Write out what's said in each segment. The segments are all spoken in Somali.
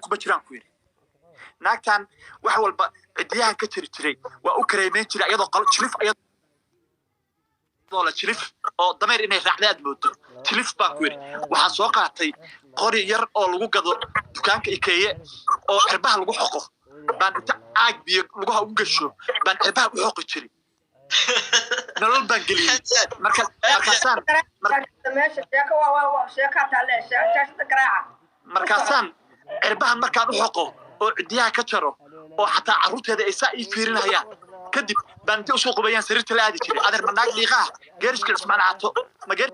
kuma jiraan ku yiri naagtan wax walba cidiyahan ka jiri jiray waa u kareemeen jiray iyadoo qal jilif iyadoo la jilif oo dameer inay raacdaad moodo jilif baan ku yiri waxaan soo qaatay qori yar oo lagu gado dukaanka Ikea oo xirbaha lagu xoqo baan inta aag biyo lagu ugu gasho baan xirbaha u xoqi jiray nolol baan geliyay markaasaan meesha sheeko waa sheeko taale sheeko garaaca markaasaan xirbahan markaan u xoqo oo cidiyaha ka jaro oo xataa caruurteeda ay saa ii fiirinayaan kadib baan inta u soo qubayaan sariirta la aadi jiray adeer manaag liiqaa geeriska ismaan aato ma geer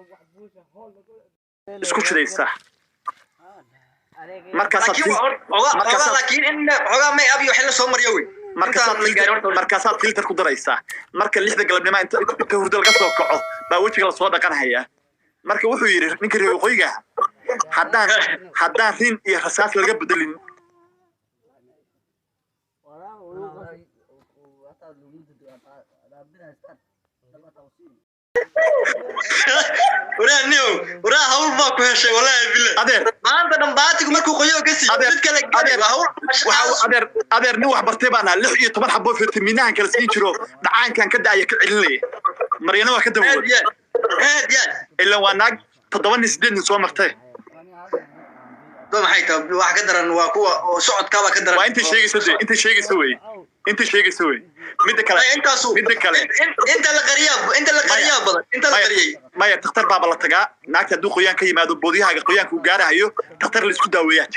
isku jiraysa markaasaad laakiin in xogaa may abiyo xilli soo mariyo wey markaasaad filter ku daraysaa marka 6 galabnimo inta hurdo laga soo kaco baa wejiga la soo dhaqanaya marka wuxuu yiri ninka reer qoyga haddaan rin iyo rasaas laga bedelin ورا هول ما كهشة والله بالله ما أنت نباتك مركو قيو كسي أدر نوح برتبانا لحية طبعا حبوا في التمينان كلا سنين شرو دعان كان كده يكعلي مرينا وكده هاد إلا واناك تضمن سدين نسوا مرتين دوم حيته واحد قدرن وقوة صعد كذا قدرن وأنت شيء سوي مدك انت القريب ما تختار باب الله تجا ناك تدو قيان كي ما دو بوديها قيان كوجاره هيو تختار اللي سكودا وياه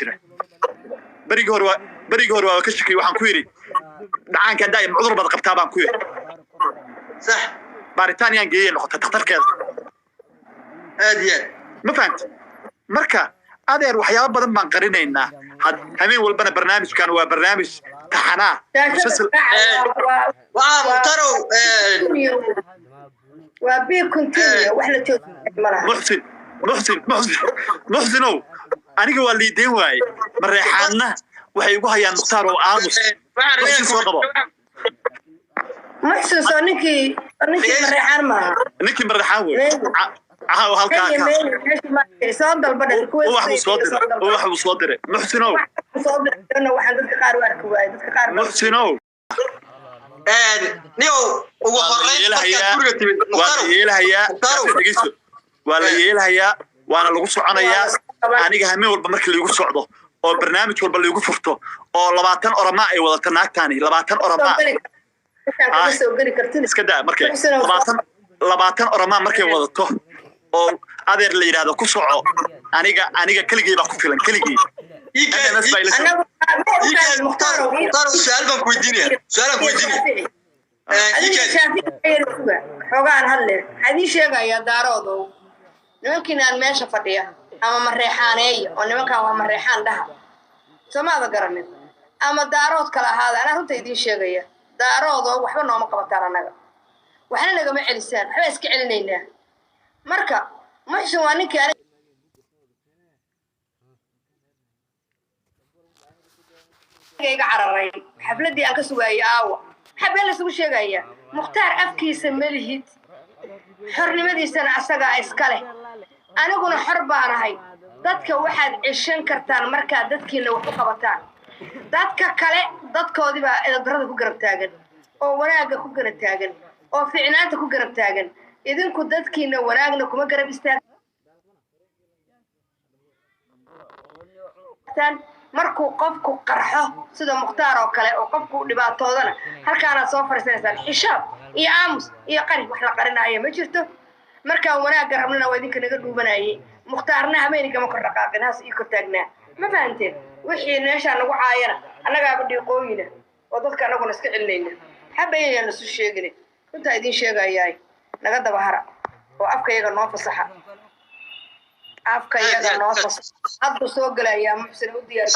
جرا بريج هو كشكي وحن كويري دعان كان دايم عذر بدق بتابان كويري صح بريطانيا جايين نقطة تختار كذا هادي ما فهمت مركا أدير وحياة بدن ما قرينا همين والبنا برنامج كان هو برنامج تحنا مسلسل ومختاروا وبي كنتينيو وحنا تشوف محسن أنا قال لي دين واي مريحانا وحيقولها يا مختار وآمس محسن صنيكي مريحان ما نيكي مريحان وهالكا صادر بدل كويس وواحد صادر محسنو صادر أنا واحد ضد قار واركواي ضد قار محسنو نيو ولا يلهيا وانا لو سocnaya aniga hameen walba markii lagu socdo oo barnaamij walba lagu furto oo 20 orama ay wadato naagtani 20 orama iska daa markay 20 orama markay wadato oo adeer la yiraahdo ku soco aniga kaligay baa ku filan kaligay مختار سؤال بنكويدينيا xogaan hadle hadii sheegaya daaroodo nimankiina aan meesha fadhiya ama mareexaaneey oo nimankan waa mareexaan dhaha Soomaalida garanay ama daarood kala ahaada ana runta idin sheegaya daaroodo waxba nooma qabataan anaga waxna naga ma celisaan waxba iska celinaynaa marka maxshan waa ninkii iga cararay xafladii aan ka sugayay aawa حبيل اسمه شيء مختار أفكيس ملهيت حرنمديسنا أسقى إسكاله أنا قلنا حرب أنا هاي ذاتك واحد عشان كرتان مركا ذاتك لو حقبتان ذاتك كله ذاتك ودي بقى إذا درده كجرب تاجن أو وناقة كجرب تاجن أو في عناد كجرب تاجن إذن كنت ذاتك إنه وناقنا كم جرب استاجن markuu qofku qarxo sida muxtaar oo kale oo qofku dhibaatoodana halkaana soo farsanaysan xisaab iyo aamus iyo qari wax la qarinayo ma jirto marka wanaag rabnana waa idinka naga dhuubanayay muxtaarna habeenka ma kor dhaqaaqin haas iyo kor taagnaa ma fahanteen wixii meesha nagu caayana annaga badhiiqooyina oo dadka anaguna iska celinayna habayna soo sheegin inta idin sheegayay naga daba hara oo afkayga noo fasaxa afkayga noo fasaxa hadda soo galaya muxsin u diyaar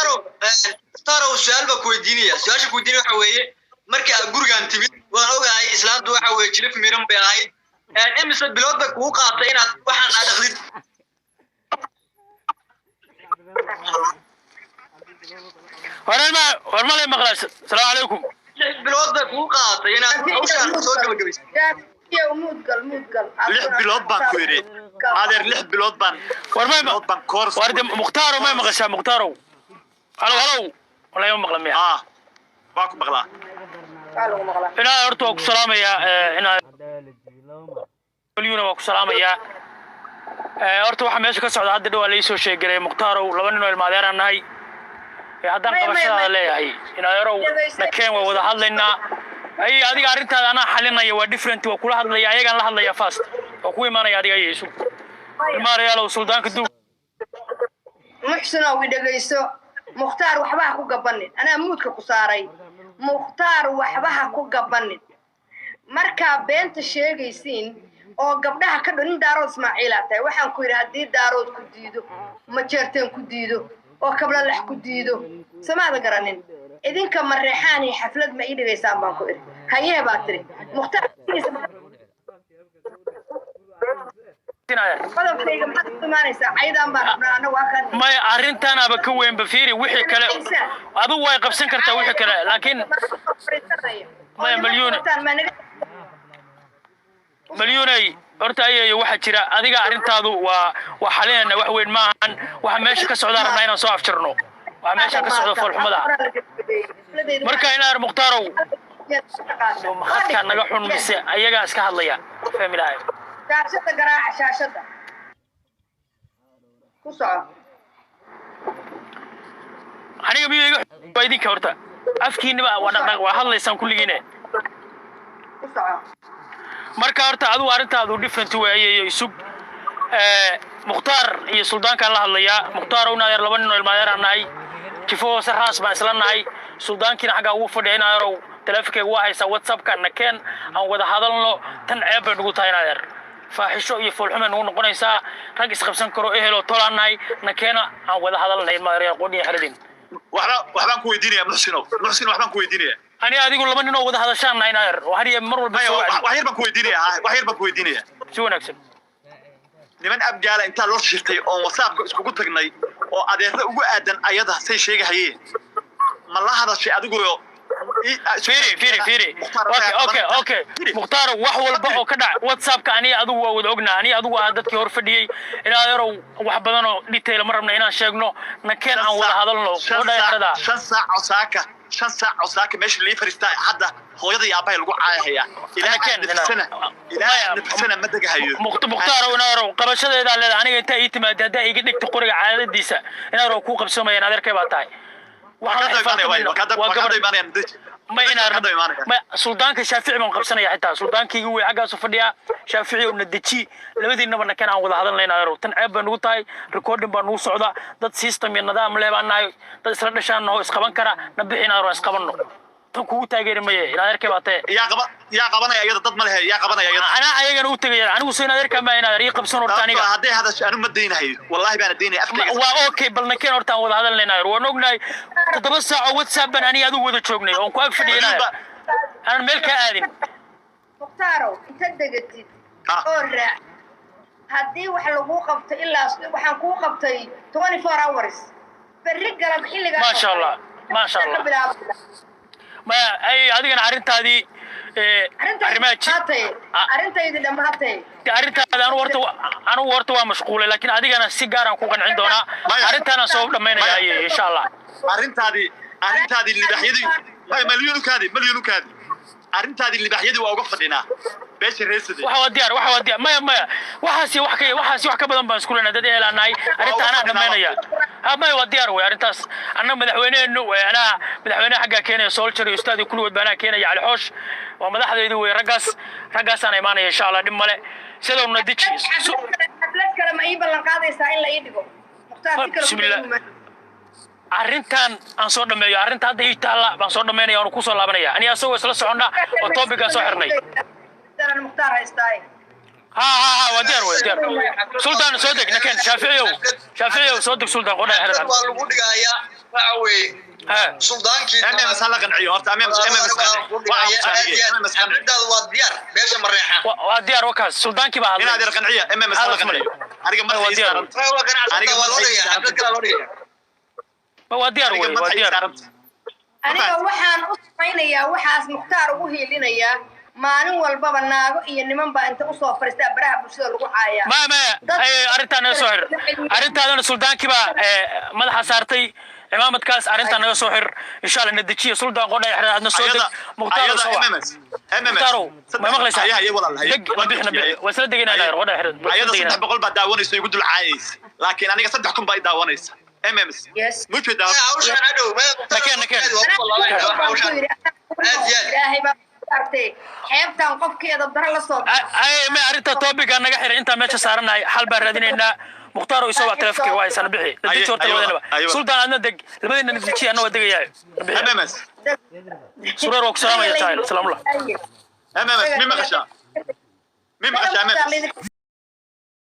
taro su'aal ba kuweydiinaya su'aasha kuweydiinaya waxa weeye markii aad gurigan timid waan ogahay islaamtu waxa weeye jilif miran bay ahayd imise bilood bay kugu qaatay inaad waxaan aad aqlid ورما لي مقلاش السلام عليكم bilood bay kugu qaatay inaad hawshan soo gabagabayso يومود قال 6 bilood baan ku yiri adeer 6 bilood baan ورما كورس ورد مختار وما مغشى مختار هلو ولا يوم مقلم يا باكو مقلا قالوا مقلا انا horta ku salaamaya ina kuliyuna ku salaamaya horta waxa meesha ka socda hadda dhaw la soo sheegay Muqtaarow laba nin oo ilmaadeer nahay haddaan qabashada leeyahay ina yarow nakeen waa wada hadlaynaa ay adiga arintaada ana xalinaya waa different waa kula hadlaya ayagan la hadlaya fast oo ku iimaanaya adiga yeesu ilmaariyaalow suldaanka duu muxsino widagayso Muqtaar waxba ku gabanin ana muudka ku saaray Muqtaar waxba ku gabanin marka beenta sheegaysiin oo gabdhaha ka dhalin Daarood Ismaaciil ah tahay waxaan ku yiri hadii Daarood ku diido ma jeerteen ku diido oo kabla lax ku diido samaada garanin idinka mareexaan iyo xaflad ma ii dhigaysaan baan ku iri hayee baa tiri Muqtaar qodobkayga maxaad ku imaanaysaa caydaan baan rabnaa anagu akan may arrintaanaba ka weyn ba fiiri wixii kale adigu way qabsan kartaa wixii kale laakiin may مليوني horta ayayo waxa jira adiga arintaadu waa xalinayna wax weyn ma ahan waxa meesha ka socda rabnaa inaan soo afjirno waxa meesha ka socda foolxumada marka inaan Muqtaarow maxadka naga xun mise ayaga iska hadlaya fahmilahay shaashada garaaca shaashada ku soco aniga biyo idinka horta afkiinaba waa hadlaysan kulligiina ku soco marka horta adigu arintaadu different way isug Muqtaar iyo suldaanka la hadlaya Muqtaarow na yar laba nin oo ilmaadeer anahay kifo sarraas baan isla nahay suldaankiina xaga ugu fadhiyay yarow telefonkeyga waa haysa WhatsApp-ka nakeen aan wada hadalno tan ceeb bay ugu tahay yaar faaxisho iyo foolxumo ugu noqonaysa rag isqabsan karo ehelo tolaanay nakeena aan wada hadalnay ilmaadeer qodniyo xaladin waxbaan ku weydiinaya muxsin waxbaan ku weydiinaya ani adigu laba nin oo wada hadashaan yaar waxariya mar walba soo wax yar baan ku weydiinaya si wanaagsan niman abgaala inta loo shirtay oo WhatsApp-ka iskugu tagnay oo adeerada ugu aadan ayada say sheegahayeen ma la hadashay adigu فيري اوكي مختار wax walba oo ka dhac WhatsApp ka ani adigu waa wada ognaa ani adigu aan dadkii hor fadhiyay ilaa yarow wax badan oo detail ma rabna inaan sheegno nakeen aan wada hadalno oo dhayrada 5 saac oo saaka meesha lii fariistay hadda hooyada iyo aabbahay lagu caayahaya ilaa nafsana ma dagahayo Muqtaar oo yarow qabashadeeda leedahay aniga inta ii timaad hadda iga dhigto qoriga caadadiisa inaan yarow ku qabsamayeen adeerkay baa tahay ما سلطانك شافعي من قبسنا يا حتى سلطانك يقول حاجة صفدية شافعي وندتشي لماذا إنما كان عوض هذا لنا يرو تنعب بنوتاي ريكورد بنوص عدا ضد سيستم النظام اللي بنا ضد سردشان هو إسقابن كرا نبينا يرو إسقابنه تنكو تاجر مية إلى ذلك بعته يا قبنا يا ضد مله يا قبنا يا أنا أيجا نوتجر أنا وصينا ذلك ما أنا ريق بسون ورتاني هذا أنا مدينه هي والله بأنا ديني أفتح أوكي بلنكين ورتان وضع هذا لنا يرو ونقولنا تتبص عود سبنا أنا يدو وذا شغني ونقف فدينا أنا ملك آدم مختارو تدقتي أورا هدي وحلو قبت إلا وحنكو قبتي 24 hours بالرجال اللي ما شاء الله ما شاء الله ما أي هذه أنا عرفت هذه أرنتي دمهاتي أرنت أنا ورطة مشغولة لكن هذه أنا سيجارة كوكان عندنا أرنت أنا صوب لما إن شاء الله أرنت هذه اللي بحيدي مليون كادي أرنت هذه اللي بحيدي وأوقفنا بيش الرئيس وحوديار ما وحاسي وحكي بدن بنسكولنا ده إلى ناي أرنت أنا لما إنيا ما يوديار وأرنتاس أنا مدحوينه إنه أنا مدحوينه حاجة كيني سولشر يستاذ كل ود بنا كيني على الحوش ومدح ذي دوي رقص أنا إيماني إن شاء الله دم ملء سلوا نديتش حفلات كلام أي بلن قاضي إسرائيل لا يدقو بسم الله arrintan aan soo dhameeyo arrinta hadda ii taala baan soo dhameynaya oo ku soo laabanaya ani asoo isla soconna oo topic aan soo xirnay tan muxtaar haystay ودير سلطان صدق لكن شافعي صدق سلطان قولنا احنا lagu dhigayaa waxa weeye sultaankii ama masala qanciyo horta ama mas'aaladeedu waa diyaar meesha mareexan waa diyaar wakaas sultaankii baa inaad yar qanciyo ama masala qanciyo aniga ma waa diyaar aniga waa loo dhigayaa dad kale loo dhigayaa waa diyaar aniga waxaan u samaynayaa waxaas muxtaar ugu hiilinayaa maalin walbaba naago iyo niman baa inta u soo fariista baraha bulshada lagu caaya ma ay arintan soo xir arintaadana sultaankii baa madaxa saartay cimaamad kaas arinta naga soo xir insha Allah nadijiyo suldaan qodhay xiraadna soo deg muqtaaro soo muqtaaro ma maqlaysaa wasla deganaa qodhay xiraad ayada 300 baa daawanayso igu dul caayis laakiin aniga 3,000 baa daawanaysa MMS mucho da hawshan hadhow ilaahay baa artay xeebtan qofkeeda dara la soo ay ma arinta topic naga xir inta meesha saaranahay hal baa raadinayna muqtaaro isoo waa taleefkii waa isana bixi dadii horta labadaba suldaan adna deg labadina nadijiyo anna waa degayaa MMS sureer oo salaam ya tahay salaam Allah MMS mima qasha MMS